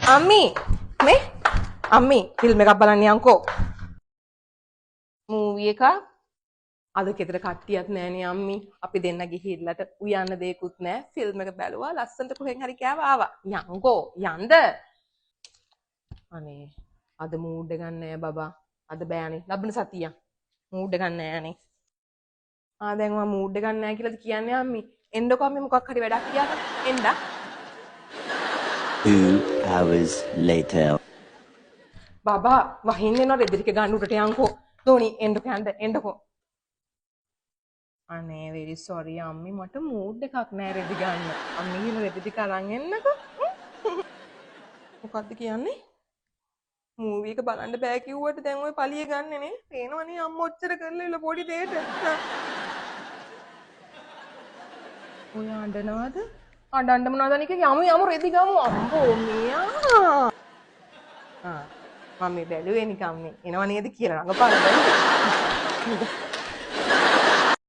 අම්මි මේ අම්මි ෆිල්ම් එකක් බලන්න යන්කෝ. මූවි එකක්. අද ගෙදර කට්ටියක් නෑනේ අම්මි. අපි දෙන්න ගිහිල්ලට උයන්න දෙයක්වත් නෑ. ෆිල්ම් එක බැලුවා. ලස්සනට කොහෙන් හරි කෑවා ආවා. යන්කෝ යන්න. අනේ අද මූඩ් එක නෑ බබා. අද බෑනේ. ලබන සතියක්. මූඩ් එක නෑනේ. දැන් මම මූඩ් එකක් නෑ කියලාද කියන්නේ අම්මි. එන්නකෝ අම්මි මොකක් හරි වැඩක් කියාද? එන්න. 2 hours later. බබා වහින්න එනවා රෙදි ටික ගන්න උඩට යන්කෝ. දෝනි එන්නකෝ එන්නකෝ. අනේ very sorry අම්මි මට මූඩ් එකක් නෑ රෙදි ගන්න. අම්මි ගිහලා රෙදි ටික අරන් එන්නකෝ. මොකද්ද කියන්නේ? මූවි එක බලන්න බෑ කිව්වට දැන් ඔය පලිය ගන්නෙ නේ. පේනවනේ අම්ම ඔච්චර කරලා ඉල පොඩි දෙයට. ඔය අඬනවද? අඬන්න මොනවද නික යමු රෙදි ගමු අම්බෝ මෙයා. මම බැලුවේ නිකම් මේ එනව නේද කියලා රඟපාන බැලුවේ.